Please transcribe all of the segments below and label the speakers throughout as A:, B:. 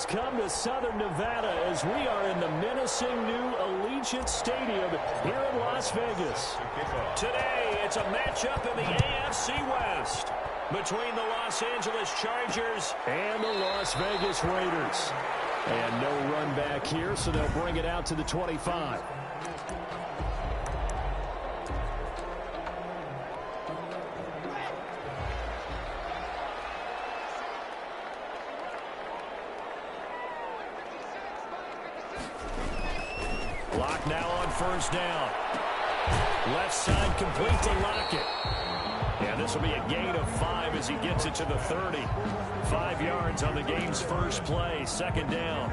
A: has come to Southern Nevada as we are in the menacing new Allegiant Stadium here in Las Vegas. Today, it's a matchup in the AFC West between the Los Angeles Chargers and the Las Vegas Raiders. And no run back here, so they'll bring it out to the 25. Lock now on first down. Left side complete to Lockett. And this will be a gain of 5 as he gets it to the 30. 5 yards on the game's first play. Second down.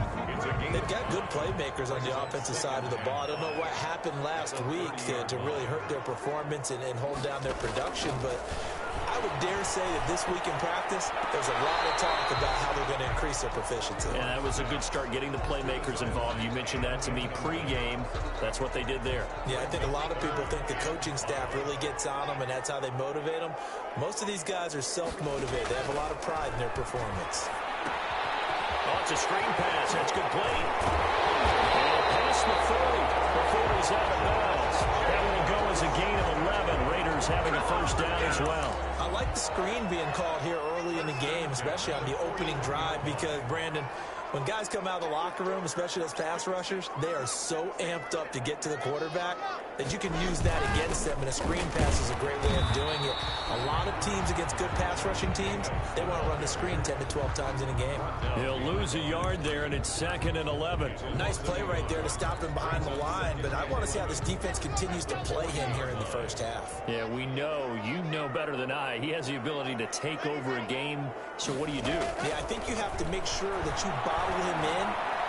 B: They've got good playmakers on the offensive side of the ball. I don't know what happened last week to really hurt their performance and hold down their production, but I would dare say that this week in practice, there's a lot of talk about how they're going to increase their proficiency.
A: Yeah, that was a good start getting the playmakers involved. You mentioned that to me pregame. That's what they did there.
B: Yeah, I think a lot of people think the coaching staff really gets on them, and that's how they motivate them. Most of these guys are self-motivated. They have a lot of pride in their performance.
A: Oh, it's a screen pass. That's complete. And past the 40 before he's out of bounds. That will go as a gain of 11. Raiders having a first down as well.
B: I like the screen being called here early in the game, especially on the opening drive, because, Brandon, when guys come out of the locker room, especially those pass rushers, they are so amped up to get to the quarterback that you can use that against them, and a screen pass is a great way of doing it. A lot of teams against good pass rushing teams, they want to run the screen 10 to 12 times in a game.
A: He'll lose a yard there, and it's 2nd and 11.
B: Nice play right there to stop him behind the line, but I want to see how this defense continues to play him here in the first half.
A: Yeah, we know. You know better than I. He has the ability to take over a game, so what do you do?
B: Yeah, I think you have to make sure that you bottle him in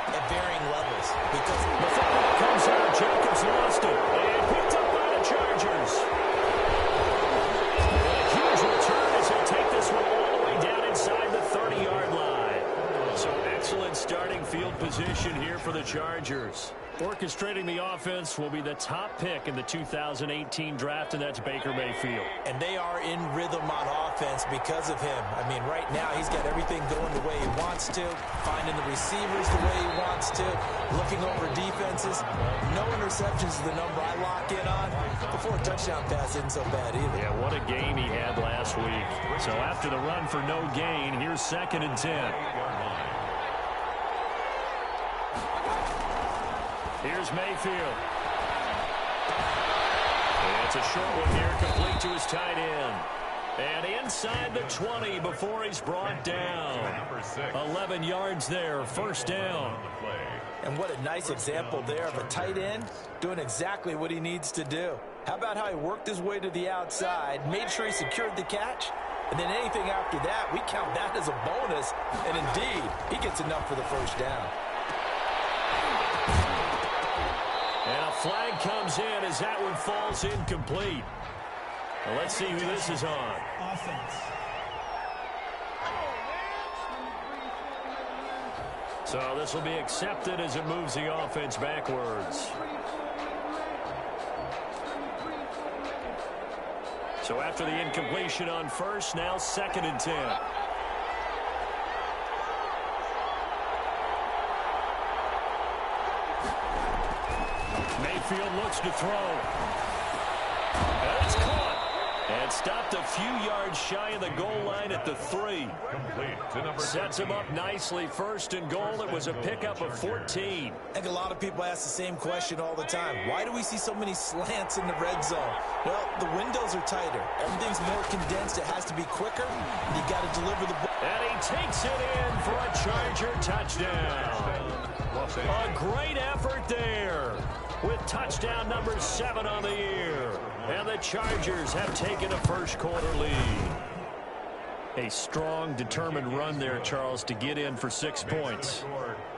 B: at varying levels. Because
A: the football comes out. Jacobs lost it. And picked up by the Chargers. A huge return as he'll take this one all the way down inside the 30-yard line. So excellent starting field position here for the Chargers. Orchestrating the offense will be the top pick in the 2018 draft, and that's Baker Mayfield.
B: And they are in rhythm on offense because of him. I mean, right now he's got everything going the way he wants to, finding the receivers the way he wants to, looking over defenses. No interceptions is the number I lock in on. Before a touchdown pass isn't so bad either.
A: Yeah, what a game he had last week. So after the run for no gain, here's 2nd and 10. Here's Mayfield. And it's a short one here, complete to his tight end. And inside the 20 before he's brought down. 11 yards there, first down.
B: And what a nice example there of a tight end doing exactly what he needs to do. How about how he worked his way to the outside, made sure he secured the catch, and then anything after that, we count that as a bonus. And indeed, he gets enough for the first down.
A: And a flag comes in as that one falls incomplete. Well, let's see who this is on.
C: Offense.
A: So this will be accepted as it moves the offense backwards. So after the incompletion on first, now 2nd and 10. Mayfield looks to throw. And it's caught. And stopped a few yards shy of the goal line at the 3. Sets him up nicely. 1st and goal. It was a pickup of 14.
B: I think a lot of people ask the same question all the time. Why do we see so many slants in the red zone? Well, the windows are tighter. Everything's more condensed. It has to be quicker. And you got to deliver the ball.
A: And he takes it in for a Charger touchdown. A great effort there, with touchdown number 7 on the year. And the Chargers have taken a first-quarter lead. A strong, determined run there, Charles, to get in for 6 points.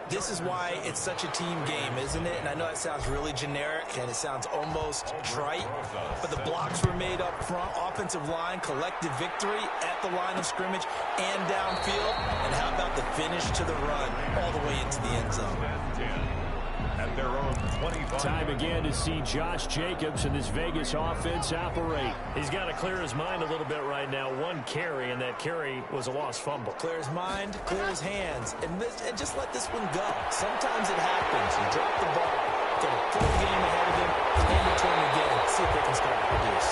B: This is why it's such a team game, isn't it? And I know that sounds really generic, and it sounds almost trite, but the blocks were made up front, offensive line, collective victory at the line of scrimmage and downfield. And how about the finish to the run all the way into the end zone?
C: at their own 25.
A: Time again to see Josh Jacobs and this Vegas offense operate.
D: He's got to clear his mind a little bit right now. One carry, and that carry was a lost fumble.
B: Clear his mind, clear his hands, and just let this one go. Sometimes it happens. You drop the ball, get a full game ahead of him, hand it to him again, see if they can start to produce.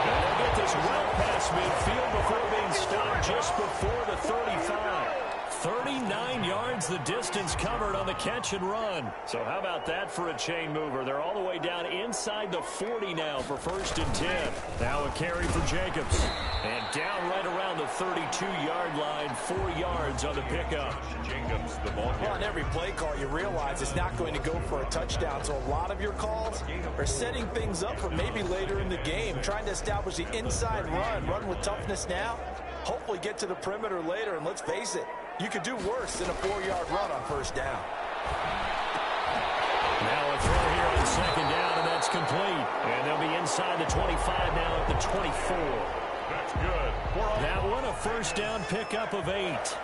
A: And they'll get this well past midfield before being stopped just before the 35. 39 yards the distance covered on the catch and run. So how about that for a chain mover? They're all the way down inside the 40 now for 1st and 10. Now a carry for Jacobs. And down right around the 32-yard line, 4 yards on the pickup.
C: Jacobs, the ball
B: Well, on every play call, you realize it's not going to go for a touchdown. So a lot of your calls are setting things up for maybe later in the game, trying to establish the inside run with toughness now, hopefully get to the perimeter later. And let's face it, you could do worse than a 4-yard run on 1st down.
A: Now a throw here on 2nd down, and that's complete. And they'll be inside the 25 now at the 24.
C: That's good.
A: That one a 1st down pickup of 8.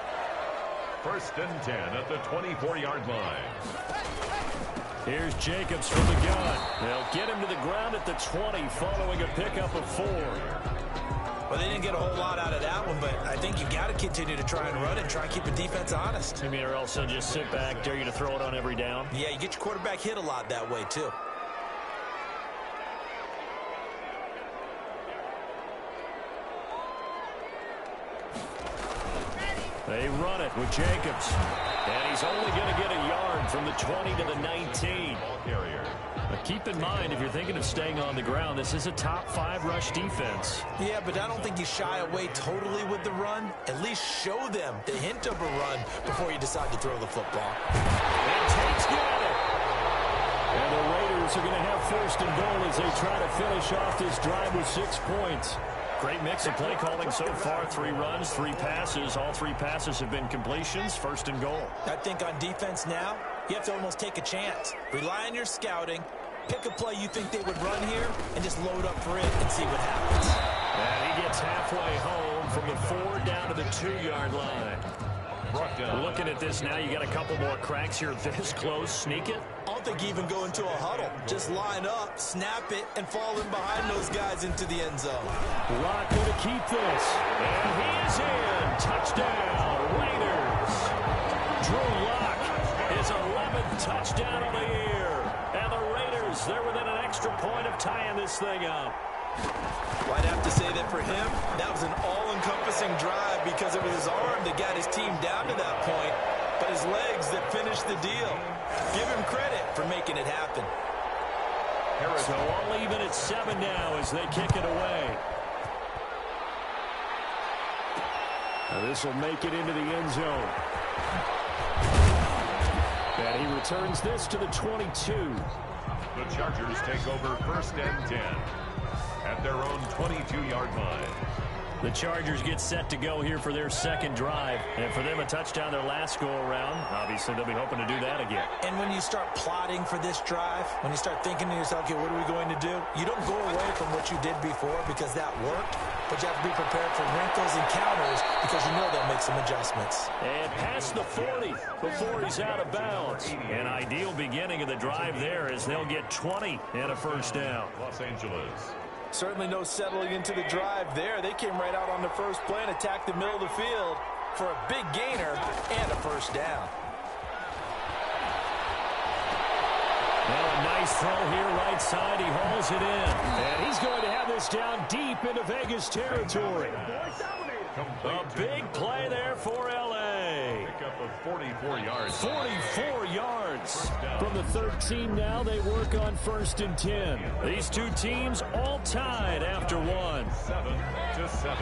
C: 1st and 10 at the 24-yard line.
A: Here's Jacobs from the gun. They'll get him to the ground at the 20 following a pickup of 4.
B: Well, they didn't get a whole lot out of that one, but I think you got to continue to try and run it and try and keep the defense honest.
A: I mean, or else they'll just sit back, dare you to throw it on every down.
B: Yeah, you get your quarterback hit a lot that way, too.
A: They run it with Jacobs. And he's only going to get a yard from the 20 to the 19.
C: Ball carrier.
A: But keep in mind, if you're thinking of staying on the ground, this is a top 5 rush defense.
B: Yeah, but I don't think you shy away totally with the run. At least show them the hint of a run before you decide to throw the football.
A: And Tate's got it. And the Raiders are going to have 1st and goal as they try to finish off this drive with 6 points. Great mix of play calling so far. 3 runs, 3 passes. All 3 passes have been completions. 1st and goal.
B: I think on defense now, you have to almost take a chance. Rely on your scouting. Pick a play you think they would run here and just load up for it and see what happens.
A: And he gets halfway home from the 4 down to the 2-yard line. Looking at this now, you got a couple more cracks here this close. Sneak it.
B: I don't think you even go into a huddle. Just line up, snap it, and fall in behind those guys into the end zone.
A: Lock going to keep this. And he is in. Touchdown, Raiders. Drew Lock, his 11th touchdown of the year. And the Raiders, they're within an extra point of tying this thing up.
B: Well, I'd have to say that for him, that was an all-encompassing drive because it was his arm that got his team down to that point, but his legs that finished the deal. Give him credit for making it happen.
A: So all even at 7 now as they kick it away. Now this will make it into the end zone. And he returns this to the 22.
C: The Chargers take over 1st and 10 at their own 22-yard line.
A: The Chargers get set to go here for their 2nd drive. And for them, a touchdown their last go-around. Obviously, they'll be hoping to do that again.
B: And when you start plotting for this drive, when you start thinking to yourself, okay, what are we going to do? You don't go away from what you did before because that worked, but you have to be prepared for wrinkles and counters because you know they'll make some adjustments.
A: And past the 40 before he's out of bounds. An ideal beginning of the drive there as they'll get 20 and a 1st down.
C: Los Angeles.
B: Certainly no settling into the drive there. They came right out on the first play and attacked the middle of the field for a big gainer and a 1st down.
A: Well, a nice throw here right side. He hauls it in. And he's going to have this down deep into Vegas territory. A big play there for L.A.
C: Pickup of 44 yards.
A: 44 yards. From the 13 now, they work on 1st and 10. These two teams all tied after 1.
C: 7-7.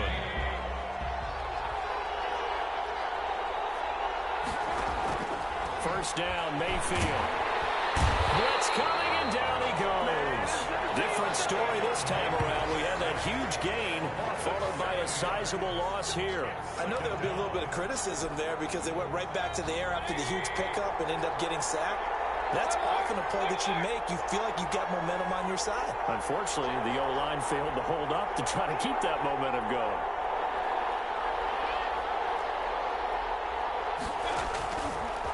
A: First down, Mayfield. Blitz coming, and down he goes. Different story this time around. We had that huge gain, followed by a sizable loss here.
B: I know there would be a little bit of criticism there because they went right back to the air after the huge pickup and ended up getting sacked. That's often a play that you make. You feel like you've got momentum on your side.
A: Unfortunately, the O-line failed to hold up to try to keep that momentum going.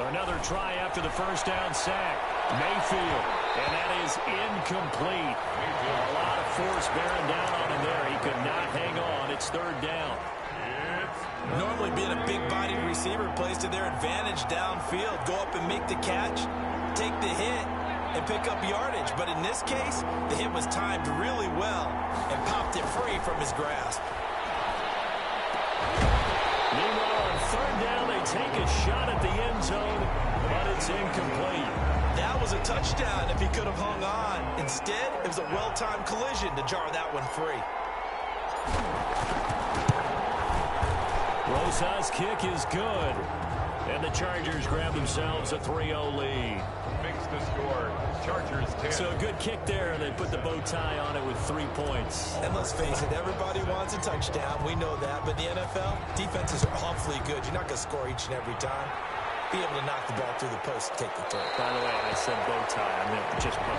A: Another try after the first down sack. Mayfield, and that is incomplete. A lot of force bearing down on him there. He could not hang on. It's third down.
B: Normally being a big-bodied receiver plays to their advantage downfield. Go up and make the catch, take the hit, and pick up yardage. But in this case, the hit was timed really well and popped it free from his grasp.
A: Meanwhile, on third down, they take a shot at the end zone, but it's incomplete.
B: That was a touchdown if he could have hung on. Instead, it was a well-timed collision to jar that one free.
A: Rosa's kick is good. And the Chargers grab themselves a 3-0 lead.
C: Makes the score. Chargers 10.
A: So a good kick there, and they put the bow tie on it with 3 points.
B: And let's face it, everybody wants a touchdown. We know that. But in the NFL, defenses are awfully good. You're not going to score each and every time. Be able to knock the ball through the post and take the throw.
A: By the way, I said bow tie. I meant just bow.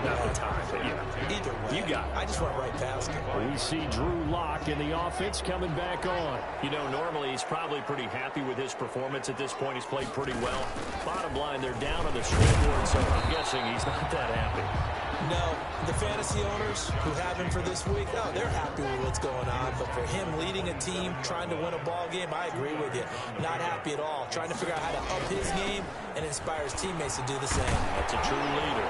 A: Not the tie, but yeah.
B: Either way.
A: You got it.
B: I just went right past it.
A: We see Drew Lock in the offense coming back on. You know, normally he's probably pretty happy with his performance at this point. He's played pretty well. Bottom line, they're down on the scoreboard, so I'm guessing he's not that happy.
B: No, the fantasy owners who have him for this week, oh, they're happy with what's going on. But for him leading a team, trying to win a ball game, I agree with you. Not happy at all. Trying to figure out how to up his game and inspire his teammates to do the same.
A: That's a true leader.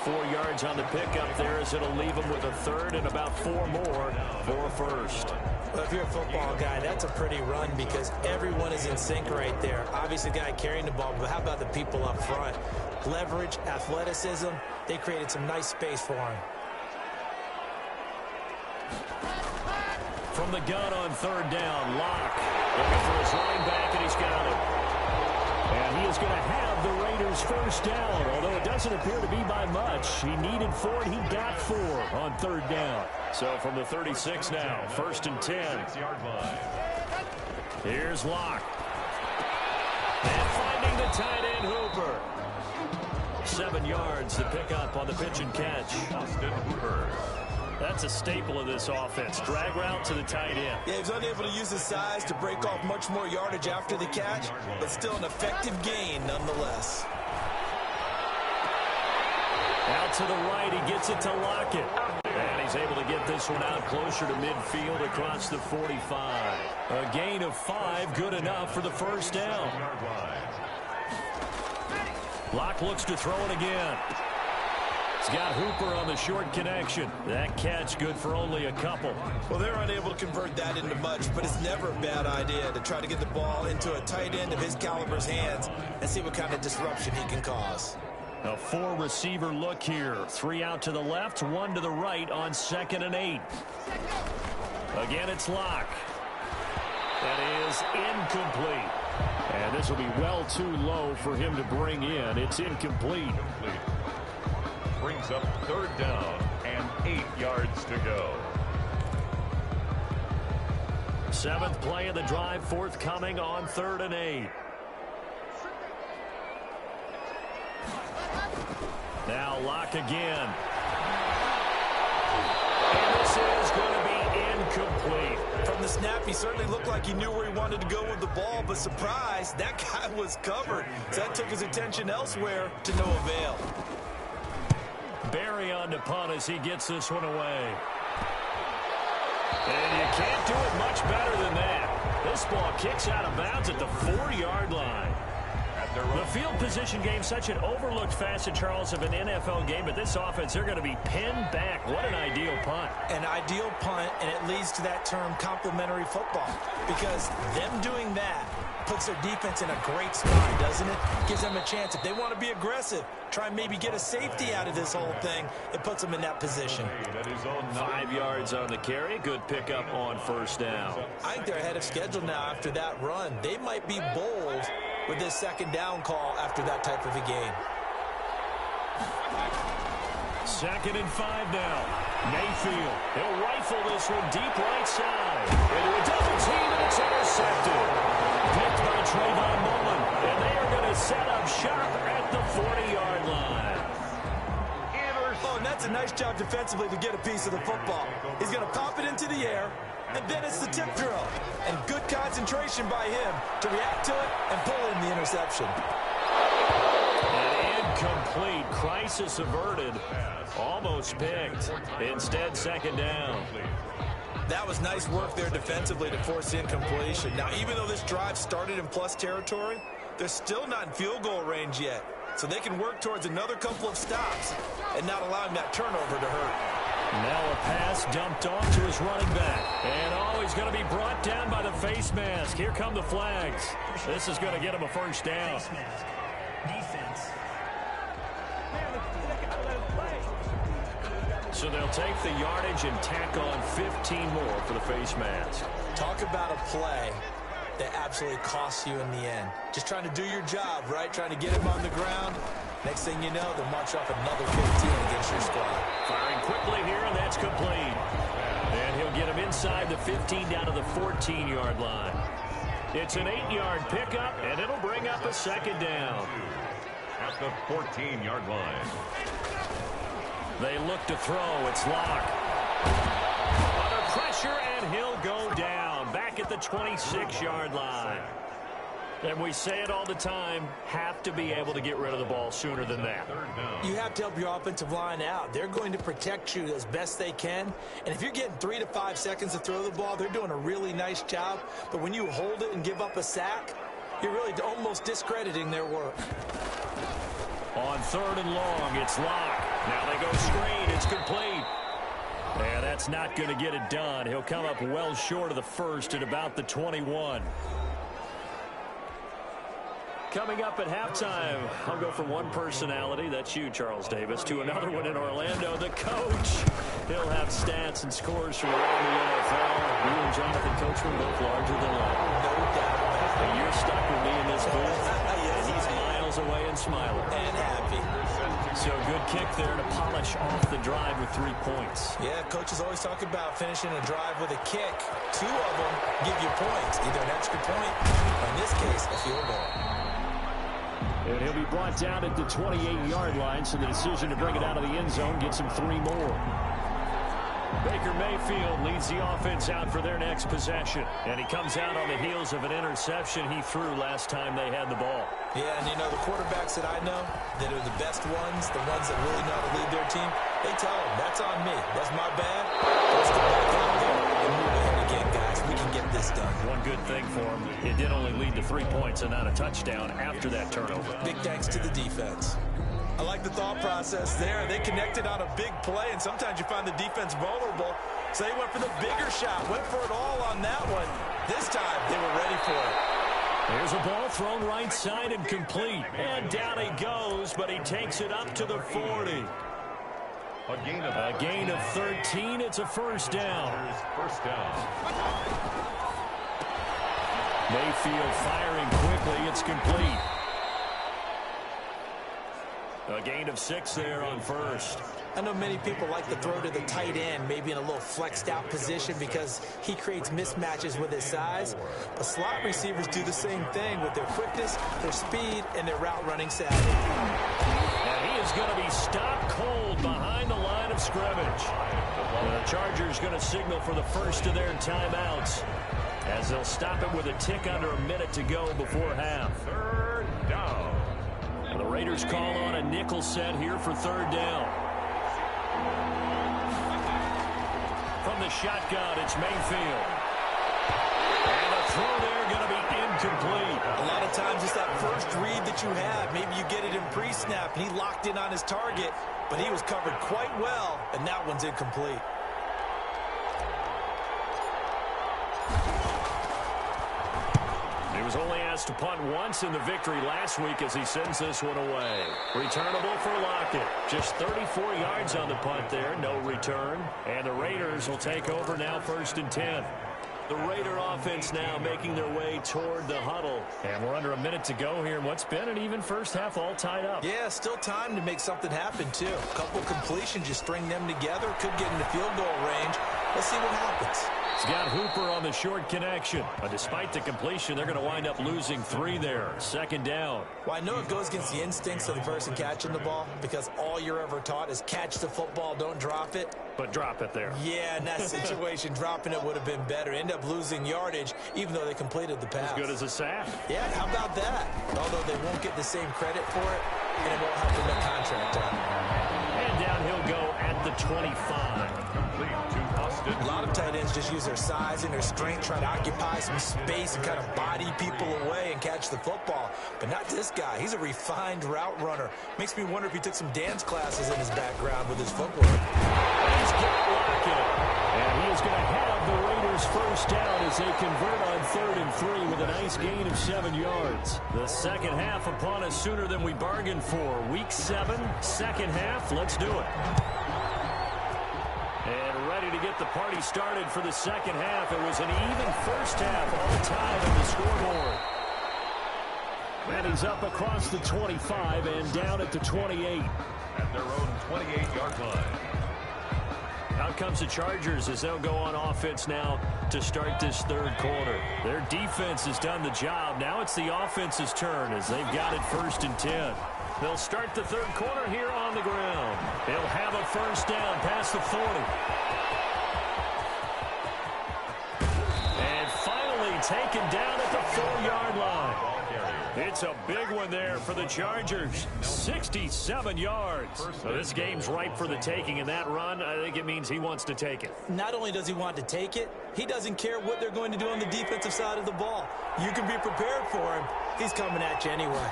A: 4 yards on the pickup there as it'll leave him with a third and about 4 more for a first.
B: Well, if you're a football guy, that's a pretty run because everyone is in sync right there. Obviously, the guy carrying the ball, but how about the people up front? Leverage, athleticism, they created some nice space for him.
A: From the gun on third down, Locke looking for his running back, and he's got it. And he is going to have the Raiders first down, although it doesn't appear to be by much. He needed 4, and he got 4 on third down. So from the 36 now, first and 10.
C: 6-yard line.
A: Here's Locke. And finding the tight end Hooper. 7 yards to pick up on the pitch and catch.
C: Austin Hooper.
A: That's a staple of this offense. Drag route to the tight end.
B: Yeah, he was unable to use his size to break off much more yardage after the catch, but still an effective gain nonetheless.
A: Out to the right, he gets it to Lockett. And he's able to get this one out closer to midfield across the 45. A gain of 5, good enough for the first down. Locke looks to throw it again. He's got Hooper on the short connection. That catch good for only a couple.
B: Well, they're unable to convert that into much, but it's never a bad idea to try to get the ball into a tight end of his caliber's hands and see what kind of disruption he can cause.
A: A 4-receiver look here. 3 out to the left, 1 to the right on 2nd and 8. Again, it's Locke. That is incomplete. And this will be well too low for him to bring in. It's incomplete.
C: Brings up third down and 8 yards to go.
A: 7th play of the drive forthcoming on 3rd and 8. Now Locke again. And this is going to be incomplete.
B: From the snap, he certainly looked like he knew where he wanted to go with the ball, but surprise, that guy was covered. So that took his attention elsewhere to no avail.
A: Barry on to punt as he gets this one away. And you can't do it much better than that. This ball kicks out of bounds at the 4-yard line. The field position game, such an overlooked facet, Charles, of an NFL game, but this offense, they're going to be pinned back. What an ideal punt.
B: An ideal punt, and it leads to that term complementary football, because them doing that puts their defense in a great spot, doesn't it? Gives them a chance. If they want to be aggressive, try and maybe get a safety out of this whole thing, it puts them in that position.
A: 5 yards on the carry. Good pickup on first down.
B: I think they're ahead of schedule now after that run. They might be bold with this 2nd down call after that type of a game.
A: 2nd and 5 now. Mayfield. He'll rifle this one deep right side. Into a double team, and it's intercepted. Picked by Trayvon Mullen. And they are going to set up shop at the 40-yard line.
B: Oh, and that's a nice job defensively to get a piece of the football. He's going to pop it into the air, And then it's the tip drill. And good concentration by him to react to it and pull in the interception.
A: An incomplete. Crisis averted. Almost picked. Instead, second down.
B: That was nice work there defensively to force the incompletion. Now, even though this drive started in plus territory, they're still not in field goal range yet. So they can work towards another couple of stops and not allowing that turnover to hurt.
A: Now a pass dumped off to his running back. And he's going to be brought down by the face mask. Here come the flags. This is going to get him a first down.
E: Defense.
A: So they'll take the yardage and tack on 15 more for the face mask.
B: Talk about a play that absolutely costs you in the end. Just trying to do your job, right? Trying to get him on the ground. Next thing you know, they'll march off another 15 against your squad.
A: Firing quickly here, and that's complete. And he'll get him inside the 15 down to the 14-yard line. It's an 8-yard pickup, and it'll bring up a second down.
C: At the 14-yard line.
A: They look to throw. It's Locke. Under pressure, and he'll go down. Back at the 26-yard line. And we say it all the time, have to be able to get rid of the ball sooner than that.
B: You have to help your offensive line out. They're going to protect you as best they can. And if you're getting 3 to 5 seconds to throw the ball, they're doing a really nice job. But when you hold it and give up a sack, you're really almost discrediting their work.
A: On 3rd and long, it's Locke. Now they go straight. It's complete. And that's not going to get it done. He'll come up well short of the first at about the 21. Coming up at halftime, I'll go from one personality, that's you, Charles Davis, to another one in Orlando, the coach. He'll have stats and scores from around the NFL. You and Jonathan Coachman both larger than life.
B: No doubt about it.
A: And you're stuck with me in this booth, and he's miles away and smiling.
B: And happy.
A: So good kick there to polish off the drive with 3 points.
B: Yeah, coaches always talk about finishing a drive with a kick. 2 of them give you points, either an extra point, or in this case, a field goal.
A: And he'll be brought down at the 28-yard line, so the decision to bring it out of the end zone gets him 3 more. Baker Mayfield leads the offense out for their next possession. And he comes out on the heels of an interception he threw last time they had the ball.
B: Yeah, and you know, the quarterbacks that I know that are the best ones, the ones that really know how to lead their team, they tell them, that's on me. That's my bad. Let's go back out there and move ahead again, guys. We can get this done.
A: One good thing for him, it did only lead to 3 points and not a touchdown after that turnover.
B: Big thanks to the defense. I like the thought process there. They connected on a big play, and sometimes you find the defense vulnerable. So they went for the bigger shot, went for it all on that one. This time, they were ready for it.
A: There's a ball thrown right side and complete. And down he goes, but he takes it up to the 40. A gain of 13. It's a first down.
C: First down.
A: Mayfield firing quickly. It's complete. A gain of 6 there on first.
B: I know many people like to throw to the tight end, maybe in a little flexed out position because he creates mismatches with his size. But slot receivers do the same thing with their quickness, their speed, and their route running savvy.
A: And he is going to be stopped cold behind the line of scrimmage. The Chargers going to signal for the first of their timeouts as they'll stop it with a tick under a minute to go before half.
C: 3rd down.
A: The Raiders call on a nickel set here for 3rd down. From the shotgun, it's Mayfield. And a throw there going to be incomplete.
B: A lot of times it's that first read that you have. Maybe you get it in pre-snap, and he locked in on his target, but he was covered quite well, and that one's incomplete.
A: He was only asked to punt once in the victory last week as he sends this one away. Returnable for Lockett. Just 34 yards on the punt there. No return. And the Raiders will take over now 1st and 10. The Raider offense now making their way toward the huddle. And we're under a minute to go here in what's been an even first half all tied up.
B: Yeah, still time to make something happen, too. A couple completions, just string them together. Could get into field goal range. Let's see what happens.
A: He's got Hooper on the short connection. But despite the completion, they're going to wind up losing 3 there. Second down.
B: Well, I know it goes against the instincts of the person catching the ball because all you're ever taught is catch the football, don't drop it.
A: But drop it there.
B: Yeah, in that situation, dropping it would have been better. End up losing yardage, even though they completed the pass.
A: As good as a sack.
B: Yeah, how about that? Although they won't get the same credit for it, and it won't help them get contract on.
A: And down he'll go at the 25.
B: A lot of tight ends just use their size and their strength, try to occupy some space and kind of body people away and catch the football. But not this guy. He's a refined route runner. Makes me wonder if he took some dance classes in his background with his footwork.
A: He's got Lockett. And he is going to have the Raiders first down as they convert on 3rd and 3 with a nice gain of 7 yards. The second half upon us sooner than we bargained for. Week 7, second half. Let's do it. And ready to get the party started for the second half. It was an even first half, all tied on the scoreboard. And he's up across the 25 and down at the 28.
C: At their own 28-yard line.
A: Out comes the Chargers as they'll go on offense now to start this third quarter. Their defense has done the job. Now it's the offense's turn as they've got it 1st and 10. They'll start the third quarter here on the ground. They'll have a first down past the 40. And finally taken down at the 4-yard line. It's a big one there for the Chargers. 67 yards. So this game's ripe for the taking, and that run, I think it means he wants to take it.
B: Not only does he want to take it, he doesn't care what they're going to do on the defensive side of the ball. You can be prepared for him. He's coming at you anyway.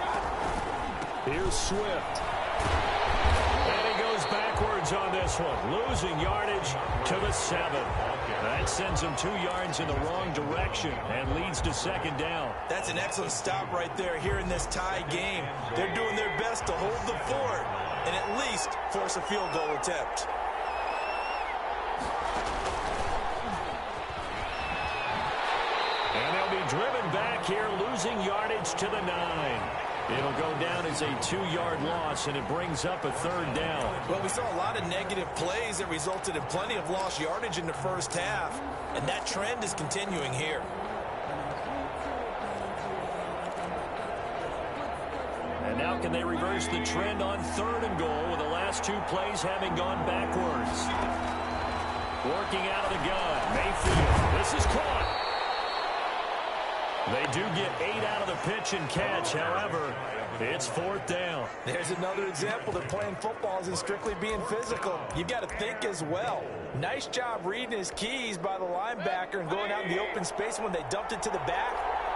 A: Here's Swift. And he goes backwards on this one. Losing yardage to the 7. That sends him 2 yards in the wrong direction and leads to second down.
B: That's an excellent stop right there here in this tie game. They're doing their best to hold the fort and at least force a field goal attempt.
A: And they'll be driven back here, losing yardage to the 9. It'll go down as a 2-yard loss, and it brings up a 3rd down.
B: Well, we saw a lot of negative plays that resulted in plenty of lost yardage in the first half, and that trend is continuing here.
A: And now can they reverse the trend on 3rd and goal with the last 2 plays having gone backwards? Working out of the gun, Mayfield. This is caught. They do get 8 out of the pitch and catch. However, it's 4th down.
B: There's another example that playing football isn't strictly being physical. You've got to think as well. Nice job reading his keys by the linebacker and going out in the open space. When they dumped it to the back,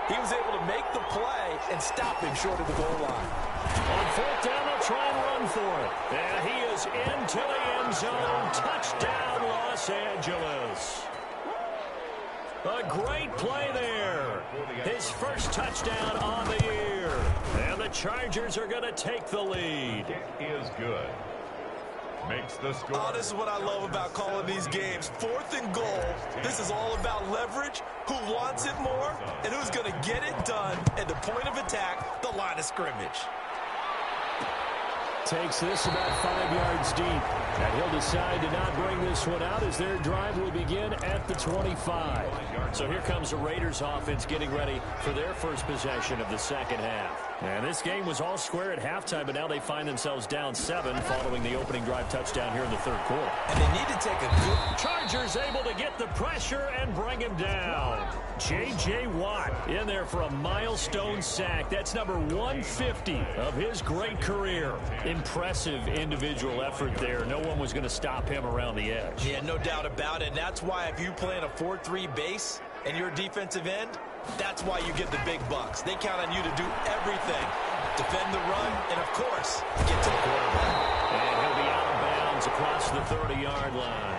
B: he was able to make the play and stop him short of the goal line.
A: On 4th down, they'll try and run for it. And he is into the end zone. Touchdown, Los Angeles. A great play there. His first touchdown on the year. And the Chargers are going to take the lead.
C: It is good. Makes the score.
B: Oh, this is what I love about calling these games. 4th and goal. This is all about leverage, who wants it more, and who's going to get it done at the point of attack, the line of scrimmage.
A: Takes this about 5 yards deep. And he'll decide to not bring this one out as their drive will begin at the 25. So here comes the Raiders offense getting ready for their first possession of the second half. And this game was all square at halftime, but now they find themselves down 7 following the opening drive touchdown here in the third quarter.
B: And they need to take a good...
A: Chargers able to get the pressure and bring him down. J.J. Watt in there for a milestone sack. That's number 150 of his great career. Impressive individual effort there. No one was going to stop him around the edge.
B: Yeah, no doubt about it. And that's why if you play in a 4-3 base and you're a defensive end, that's why you get the big bucks. They count on you to do everything. Defend the run and, of course, get to the quarterback.
A: And he'll be out of bounds across the 30-yard line.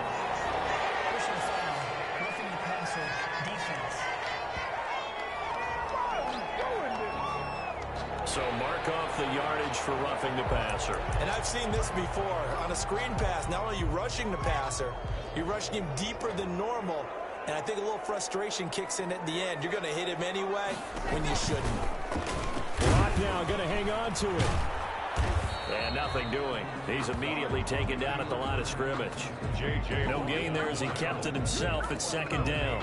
E: Personal foul, roughing the passer, defense.
A: So mark off the yardage for roughing the passer.
B: And I've seen this before. On a screen pass, not only are you rushing the passer, you're rushing him deeper than normal. And I think a little frustration kicks in at the end. You're going to hit him anyway when you shouldn't.
A: Watt now going to hang on to it. And nothing doing. He's immediately taken down at the line of scrimmage. No gain there as he kept it himself at second down.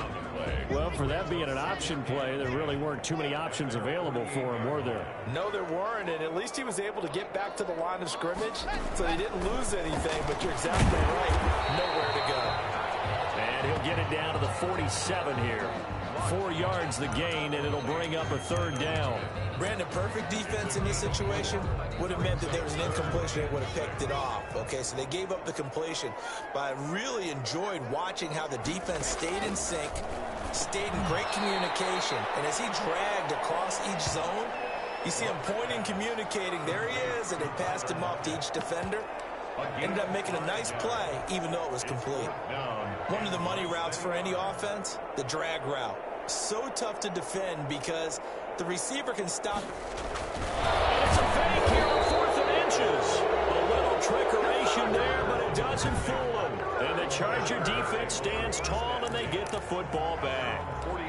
D: Well, for that being an option play, there really weren't too many options available for him, were there?
B: No, there weren't, and at least he was able to get back to the line of scrimmage, so he didn't lose anything, but you're exactly right. Nowhere to go.
A: And he'll get it down to the 47 here. 4 yards the gain, and it'll bring up a third down.
B: Brandon, perfect defense in this situation would have meant that there was an incompletion and would have picked it off. Okay, so they gave up the completion, but I really enjoyed watching how the defense stayed in sync, stayed in great communication, and as he dragged across each zone, you see him pointing, communicating. There he is, and they passed him off to each defender. Ended up making a nice play, even though it was complete. One of the money routes for any offense, the drag route. So tough to defend because the receiver can stop.
A: It's a fake here on 4th and inches. A little trickeration there, but it doesn't fool him. And the Charger defense stands tall, and they get the football back.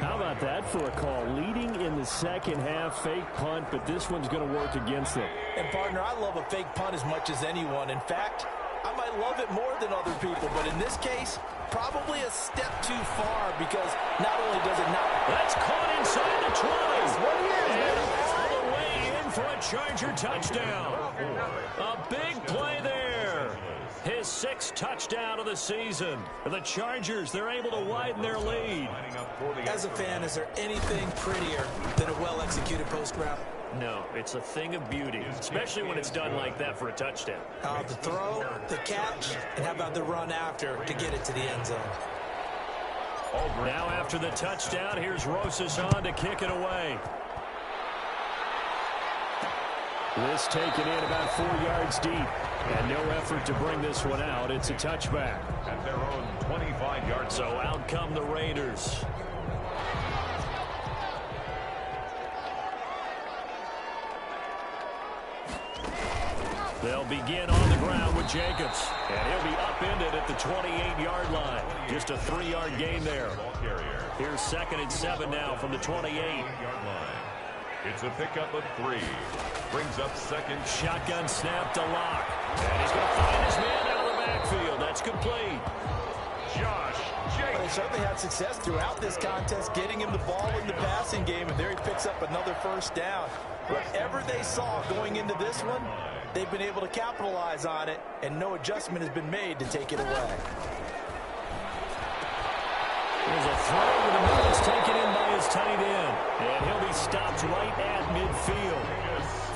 D: How about that for a call? Leading in the second half, fake punt, but this one's going to work against them.
B: And, partner, I love a fake punt as much as anyone. In fact, I might love it more than other people, but in this case, probably a step too far because not only does it not...
A: That's caught inside the 20. And all the way in for a Charger touchdown. A big play there. His 6th touchdown of the season. The Chargers, they're able to widen their lead.
B: As a fan, is there anything prettier than a well-executed post route?
A: No, it's a thing of beauty, especially when it's done like that for a touchdown.
B: The throw, the catch, and how about the run after to get it to the end zone?
A: Now after the touchdown, here's Rosas on to kick it away.
D: This taken in about 4 yards deep. And no effort to bring this one out. It's a touchback.
C: At their own 25-yard.
A: So out come the Raiders. They'll begin on the ground with Jacobs. And he'll be upended at the 28-yard line. Just a 3-yard gain there. Here's 2nd and 7 now from the 28-yard line.
C: It's a pickup of 3. Brings up 2nd.
A: Shotgun snap to Locke. And he's going to find his man out of the backfield. That's complete.
C: Josh Jacobs.
B: They certainly had success throughout this contest, getting him the ball in the passing game, and there he picks up another first down. Whatever they saw going into this one, they've been able to capitalize on it, and no adjustment has been made to take it away.
A: There's a throw over the middle. It's taken in by his tight end. And he'll be stopped right at midfield.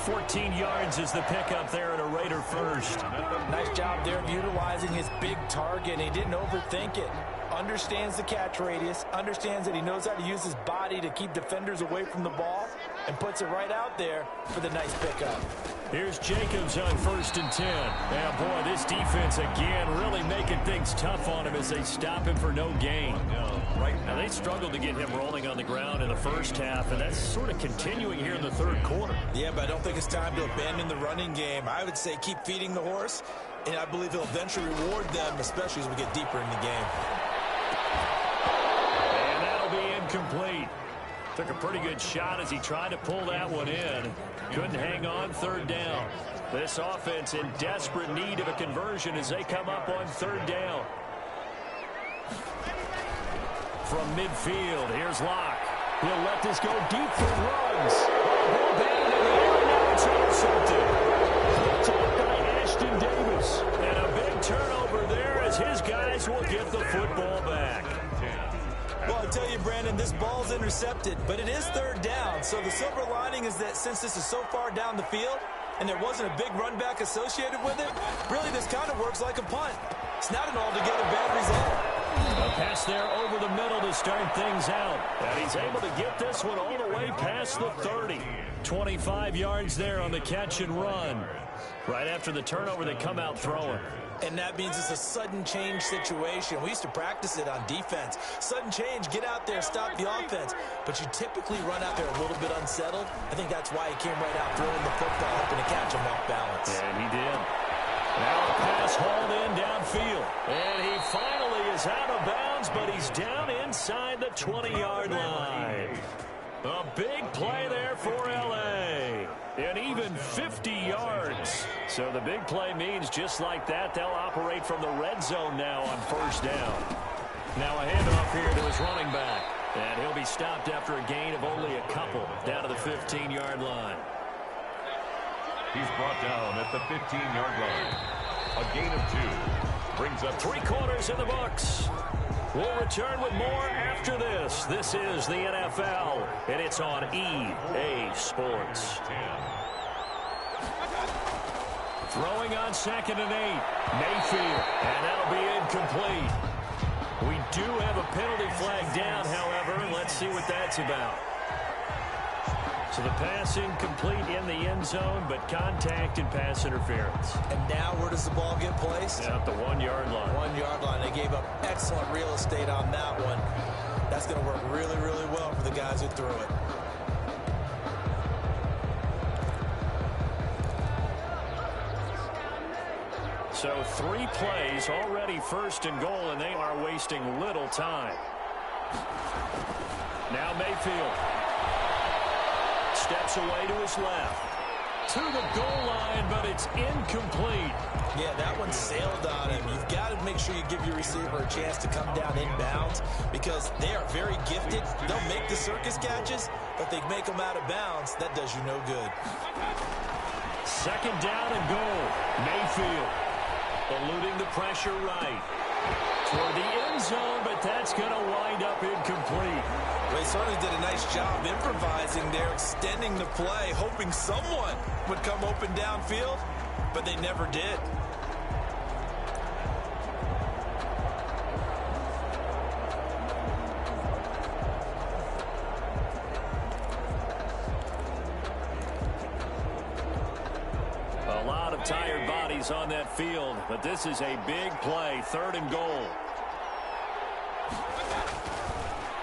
A: 14 yards is the pickup there at a Raider first.
B: Nice job there of utilizing his big target. He didn't overthink it. Understands the catch radius. Understands that he knows how to use his body to keep defenders away from the ball. And puts it right out there for the nice pickup.
A: Here's Jacobs on 1st and 10. And boy, this defense again really making things tough on him as they stop him for no gain. Now they struggled to get him rolling on the ground in the first half, and that's sort of continuing here in the 3rd quarter.
B: Yeah, but I don't think it's time to abandon the running game. I would say keep feeding the horse, and I believe he'll eventually reward them, especially as we get deeper in the game.
A: And that'll be incomplete. Took a pretty good shot as he tried to pull that one in. Couldn't hang on 3rd down. This offense in desperate need of a conversion as they come up on 3rd down. From midfield, here's Locke. He'll let this go deep for runs. Ball batted in the air, now it's intercepted. Picked up by Ashton Davis. And a big turnover there as his guys will get the football back.
B: Well, I tell you, Brandon, this ball's intercepted, but it is 3rd down. So the silver lining is that since this is so far down the field and there wasn't a big run back associated with it, really this kind of works like a punt. It's not an altogether bad result.
A: A pass there over the middle to start things out. And he's able to get this one all the way past the 30. 25 yards there on the catch and run. Right after the turnover, they come out throwing.
B: And that means it's a sudden change situation. We used to practice it on defense. Sudden change, get out there, stop the offense. But you typically run out there a little bit unsettled. I think that's why he came right out throwing the football, hoping to catch him off balance.
A: And he did. Now a pass hauled in downfield. And he finally is out of bounds, but he's down inside the 20-yard line. A big play there for L.A. And even 50 yards. So the big play means just like that, they'll operate from the red zone now on first down. Now a handoff here to his running back. And he'll be stopped after a gain of only a couple down to the 15-yard line.
C: He's brought down at the 15-yard line. A gain of 2. Brings up
A: 3 quarters in the books. We'll return with more after this. This is the NFL, and it's on EA Sports. Throwing on 2nd and 8. Mayfield, and that'll be incomplete. We do have a penalty flag down, however. Let's see what that's about. So the pass incomplete in the end zone, but contact and pass interference.
B: And now where does the ball get placed?
A: At the 1-yard line.
B: 1-yard line. They gave up excellent real estate on that one. That's going to work really, really well for the guys who threw it.
A: So 3 plays, already 1st and goal, and they are wasting little time. Now Mayfield steps away to his left. To the goal line, but it's incomplete.
B: Yeah, that one sailed on him. You've got to make sure you give your receiver a chance to come down inbounds because they are very gifted. They'll make the circus catches, but they make them out of bounds. That does you no good.
A: 2nd down and goal. Mayfield eluding the pressure right. Toward the end zone, but that's going to wind up incomplete.
B: They certainly did a nice job improvising there, extending the play, hoping someone would come open downfield, but they never did.
A: A lot of tired bodies on that field, but this is a big play, 3rd and goal.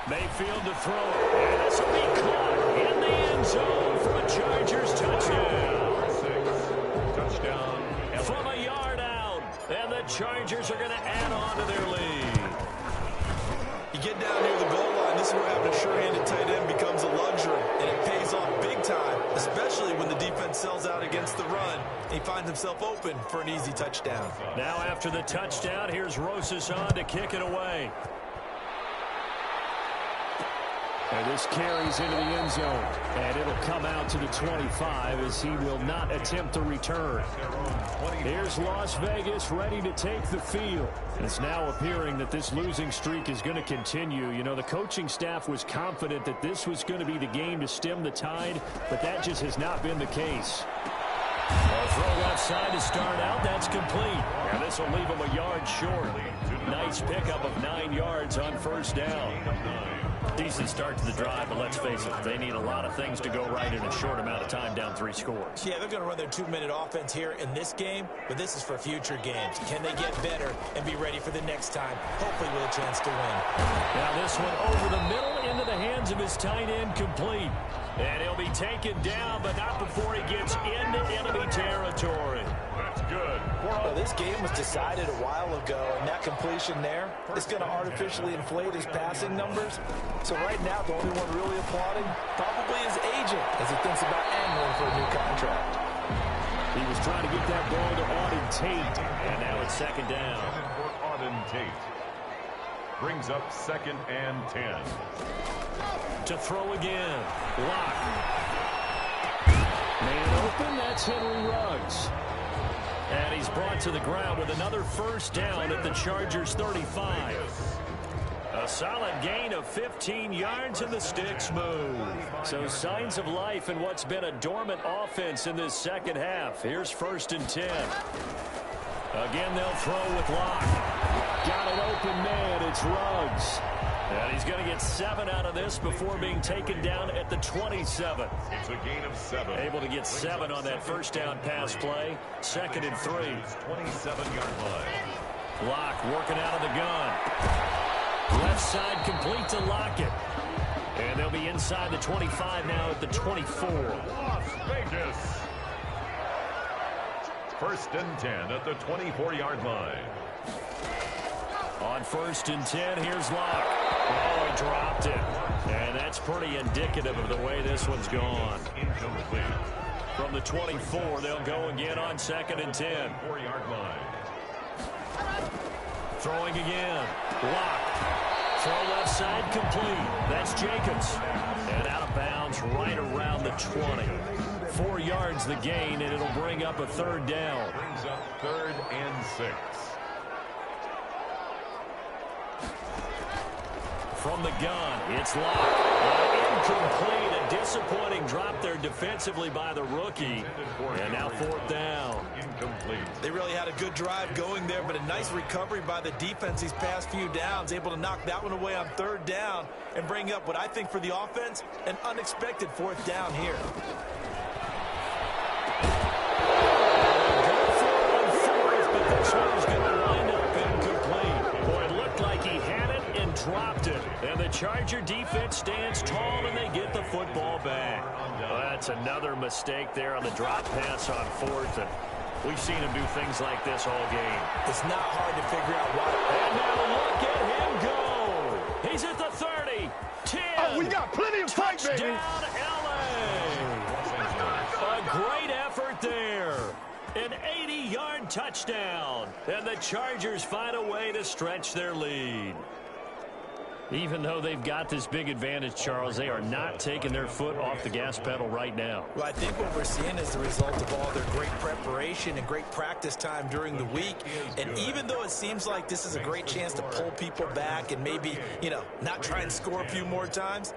A: Mayfield to throw it, and this will be caught in the end zone for a Chargers touchdown.
C: 6. Touchdown.
A: From a yard out, and the Chargers are going to add on to their lead.
B: You get down near the goal line, this is where having a sure-handed tight end becomes a luxury, and it pays off big time, especially when the defense sells out against the run. He finds himself open for an easy touchdown.
A: Now after the touchdown, here's Rosas on to kick it away. And this carries into the end zone, and it'll come out to the 25 as he will not attempt to return. Here's Las Vegas ready to take the field. And it's now appearing that this losing streak is going to continue. You know, the coaching staff was confident that this was going to be the game to stem the tide, but that just has not been the case. A throw outside to start out. That's complete. And this will leave him a yard short. Nice pickup of 9 yards on 1st down. Decent start to the drive, but let's face it, they need a lot of things to go right in a short amount of time down 3 scores.
B: Yeah, they're going to run their 2-minute offense here in this game, but this is for future games. Can they get better and be ready for the next time, hopefully with a chance to win?
A: Now this one over the middle into the hands of his tight end, complete. And he'll be taken down, but not before he gets into enemy territory.
C: That's good.
B: Well, this game was decided a while ago, and that completion there is going to artificially inflate his passing numbers. So right now, the only one really applauding probably his agent as he thinks about angling for a new contract.
A: He was trying to get that ball to Auden Tate, and now it's 2nd down.
C: For Auden Tate. Brings up 2nd and 10.
A: To throw again. Lock. Man open, that's Henry Ruggs. And he's brought to the ground with another 1st down at the Chargers 35. A solid gain of 15 yards and the sticks move. So signs of life in what's been a dormant offense in this 2nd half. Here's 1st and 10. Again, they'll throw with Lock. Got an open man, it's Ruggs. And he's going to get 7 out of this before being taken down at the 27.
C: It's a gain of 7.
A: Able to get 7 on that 1st down pass play. 2nd and 3.
C: 27-yard line.
A: Lock working out of the gun. Left side complete to Lockett. And they'll be inside the 25 now at the 24.
C: Las Vegas. 1st and 10 at the 24-yard line.
A: On 1st and 10, here's Lock. Oh, he dropped it. And And that's pretty indicative of the way this one's gone.
C: Incomplete.
A: From the 24, they'll go again on 2nd and 10.
C: 4-yard line.
A: Throwing again. Block. Throw left side complete. That's Jacobs. And out of bounds right around the 20. 4 yards the gain, and it'll bring up a 3rd down.
C: Brings up 3rd and 6.
A: From the gun, it's locked. Incomplete. A disappointing drop there defensively by the rookie. And now 4th down.
C: Incomplete.
B: They really had a good drive going there, but a nice recovery by the defense these past few downs, able to knock that one away on 3rd down and bring up what I think for the offense, an unexpected 4th down here.
A: Dropped it, and the Charger defense stands tall, and they get the football back. Well, that's another mistake there on the drop pass on 4th, and we've seen him do things like this all game.
B: It's not hard to figure out why.
A: And now look at him go. He's at the 30, 10.
F: Oh, we got plenty of fight, baby.
A: Touchdown, L.A. A great effort there. An 80-yard touchdown, and the Chargers find a way to stretch their lead. Even though they've got this big advantage, Charles, they are not taking their foot off the gas pedal right now.
B: Well, I think what we're seeing is the result of all their great preparation and great practice time during the week. And even though it seems like this is a great chance to pull people back and maybe, not try and score a few more times,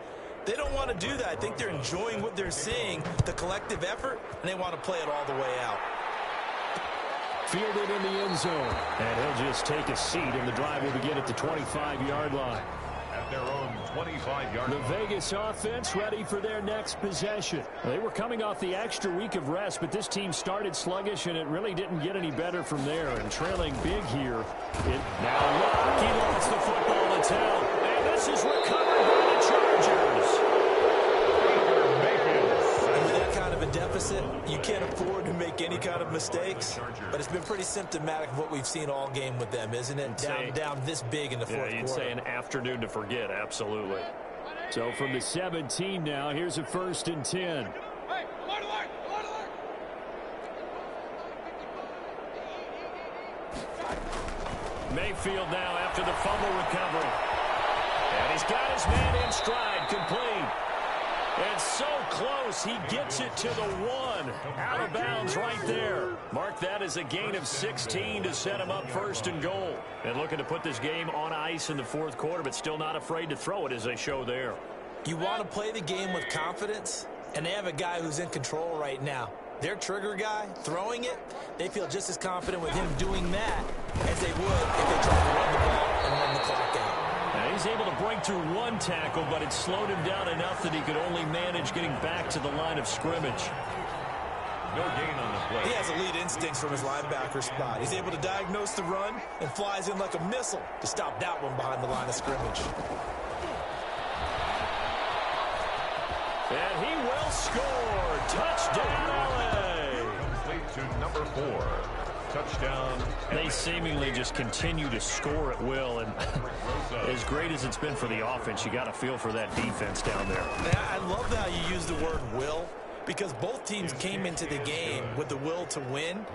B: they don't want to do that. I think they're enjoying what they're seeing, the collective effort, and they want to play it all the way out.
D: Fielded in the end zone. And he'll just take a seat, and the drive will begin at the 25-yard line.
C: At their own 25-yard
D: The
C: line.
D: Vegas offense ready for their next possession. They were coming off the extra week of rest, but this team started sluggish, and it really didn't get any better from there. And trailing big here. Now look, he lost the football to tell. And this is recovered by the Chargers.
B: With that kind of a deficit, you can't afford to make any kind of mistakes. But it's been pretty symptomatic of what we've seen all game with them, isn't it? Down this big in the fourth quarter.
A: You'd say an afternoon to forget, absolutely.
D: So from the 17 now, here's a 1st and 10.
A: Mayfield now after the fumble recovery. And he's got his man in stride, complete. And so close, he gets it to the 1. Out of bounds right there. Mark that as a gain of 16 to set him up 1st and goal. And looking to put this game on ice in the 4th quarter, but still not afraid to throw it as they show there.
B: You want to play the game with confidence, and they have a guy who's in control right now. Their trigger guy, throwing it, they feel just as confident with him doing that as they would if they tried to run the ball and run the clock out.
A: Now he's able to break through 1 tackle, but it slowed him down enough that he could only manage getting back to the line of scrimmage.
C: No gain on the play.
B: He has elite instincts from his linebacker spot. He's able to diagnose the run and flies in like a missile to stop that one behind the line of scrimmage.
A: And he will score. Touchdown, L.A.
C: Complete to number 4. Touchdown.
A: They seemingly just continue to score at will, and as great as it's been for the offense, you got a feel for that defense down there.
B: I love how you use the word will, because both teams came into the game with the will to win,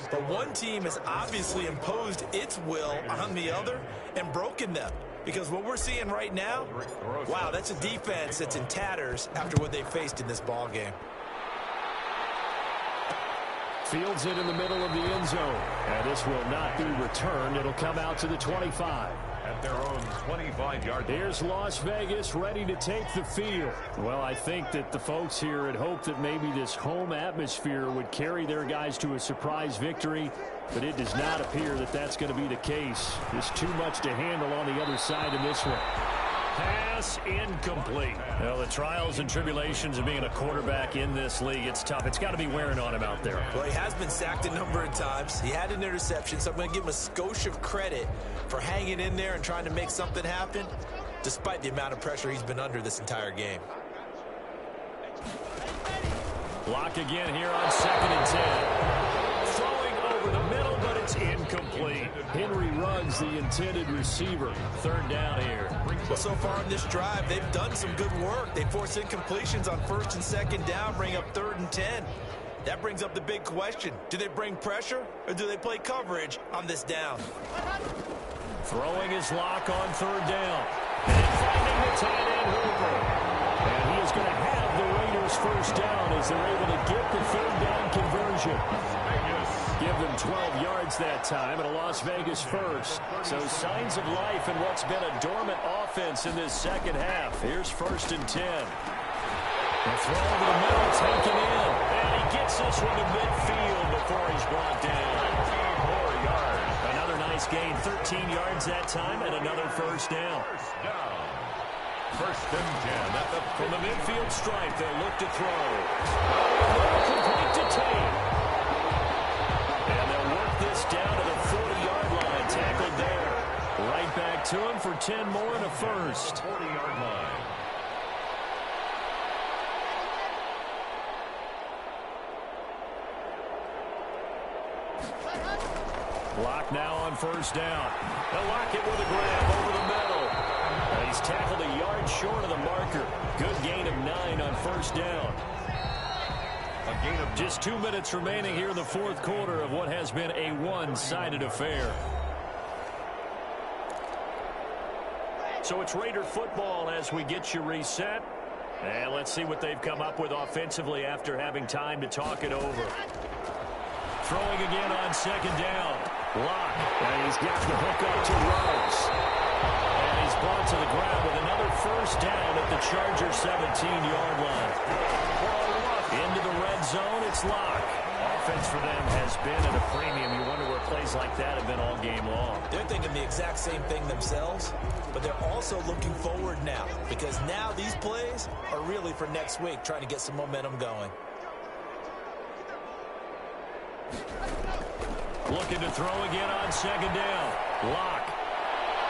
B: but one team has obviously imposed its will on the other and broken them. Because what we're seeing right now, wow, that's a defense that's in tatters after what they faced in this ball game.
D: Fields it in the middle of the end zone. And this will not be returned. It'll come out to the 25.
C: At their own 25-yard line.
D: Here's Las Vegas ready to take the field. Well, I think that the folks here had hoped that maybe this home atmosphere would carry their guys to a surprise victory, but it does not appear that that's going to be the case. There's too much to handle on the other side in this one.
A: Pass incomplete. Well, the trials and tribulations of being a quarterback in this league, it's tough. It's got to be wearing on him out there.
B: Well, he has been sacked a number of times. He had an interception, so I'm going to give him a skosh of credit for hanging in there and trying to make something happen, despite the amount of pressure he's been under this entire game.
A: Block again here on 2nd and 10. Throwing over the middle, but
D: It's incomplete. Henry Ruggs, the intended receiver. Third down here.
B: Well, so far in this drive, they've done some good work. They force incompletions on first and second down, bring up 3rd and 10. That brings up the big question. Do they bring pressure or do they play coverage on this down?
D: Throwing his lock on 3rd down. And finding the tight end Hooper. And he is going to have the Raiders first down as they're able to get the 3rd down conversion. Give them 12 yards that time and a Las Vegas first. So signs of life in what's been a dormant offense in this second half. Here's 1st and 10. The throw over the middle, taken in. And he gets this one to midfield before he's brought down. 4 yards. Another nice gain, 13 yards that time, and another first down.
C: First and 10.
D: From the midfield stripe, they'll look to throw. Complete to Tate. And they'll work this down to the 40-yard line, tackled there. Right back to him for 10 more and a first.
C: 40-yard line.
D: Lock now on first down. They'll lock it with a grab over the middle. And he's tackled a yard short of the marker. Good gain of 9 on first down.
C: A gain of
D: just 2 minutes remaining here in the 4th quarter of what has been a one-sided affair. So it's Raider football as we get you reset. And let's see what they've come up with offensively after having time to talk it over. Throwing again on second down. Lock. And he's got the hook up to Ruggs. And he's brought to the ground with another first down at the Chargers' 17-yard line. Into the red zone, it's Lock. Offense for them has been at a premium. You wonder where plays like that have been all game long.
B: They're thinking the exact same thing themselves, but they're also looking forward now because now these plays are really for next week, trying to get some momentum going.
D: Looking to throw again on second down. Lock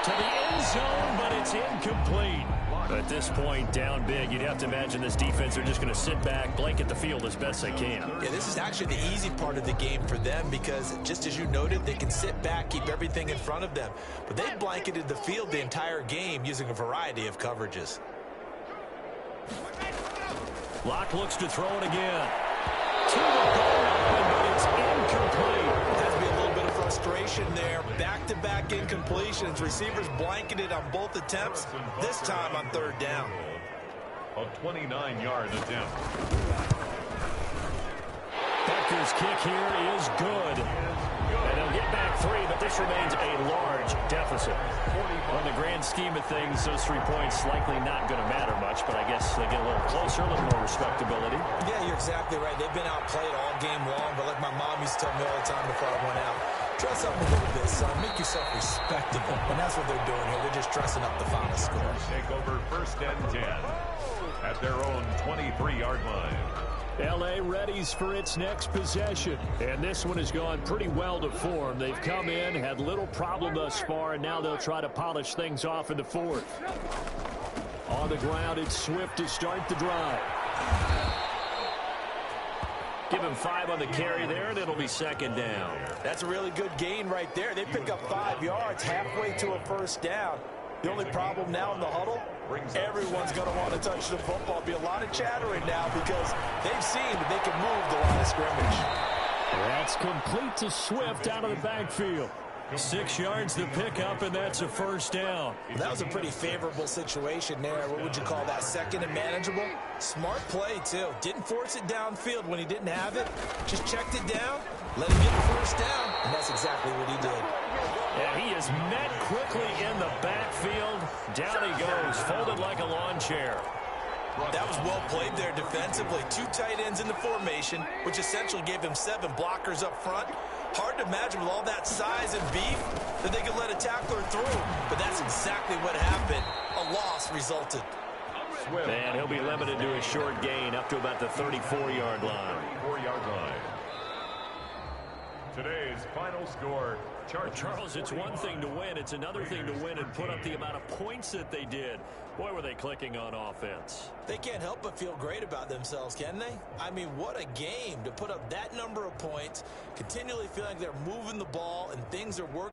D: to the end zone, but it's incomplete. At this point, down big, you'd have to imagine this defense are just going to sit back, blanket the field as best they can.
B: Yeah, this is actually the easy part of the game for them because, just as you noted, they can sit back, keep everything in front of them. But they blanketed the field the entire game using a variety of coverages.
D: Lock looks to throw it again. To the goal line, but it's incomplete.
B: There has to be a little bit of frustration there. Back-to-back incompletions. Receivers blanketed on both attempts, this time on 3rd down.
C: A 29-yard attempt.
D: Becker's kick here is good. And they'll get back 3, but this remains a large deficit. On the grand scheme of things, those 3 points likely not going to matter much, but I guess they get a little closer, a little more respectability.
B: Yeah, you're exactly right. They've been outplayed all game long, but like my mom used to tell me all the time before I went out, dress up a little bit, son. Make yourself respectable. And that's what they're doing here. They're just dressing up the final score.
C: Take over 1st and 10 at their own 23-yard line.
D: L.A. readies for its next possession. And this one has gone pretty well to form. They've come in, had little problem thus far, and now they'll try to polish things off in the 4th. On the ground, it's Swift to start the drive. Give him 5 on the carry there, and it'll be second down.
B: That's a really good gain right there. They pick up 5 yards halfway to a first down. The only problem now in the huddle, everyone's going to want to touch the football. Be a lot of chattering now because they've seen that they can move the line of scrimmage.
D: That's complete to Swift out of the backfield. 6 yards to pick up, and that's a first down.
B: That was a pretty favorable situation there. What would you call that? Second and manageable? Smart play, too. Didn't force it downfield when he didn't have it. Just checked it down, let him get the first down, and that's exactly what he did.
D: And he is met quickly in the backfield. Down he goes, folded like a lawn chair.
B: That was well played there defensively. 2 tight ends in the formation, which essentially gave him 7 blockers up front. Hard to imagine with all that size and beef that they could let a tackler through. But that's exactly what happened. A loss resulted.
D: And he'll be limited to a short gain up to about the 34-yard line.
C: 34-yard line. Today's final score, Chargers.
A: Charles, it's one thing to win. It's another thing to win and put up the amount of points that they did. Boy, were they clicking on offense.
B: They can't help but feel great about themselves, can they? I mean, what a game to put up that number of points, continually feeling like they're moving the ball and things are working.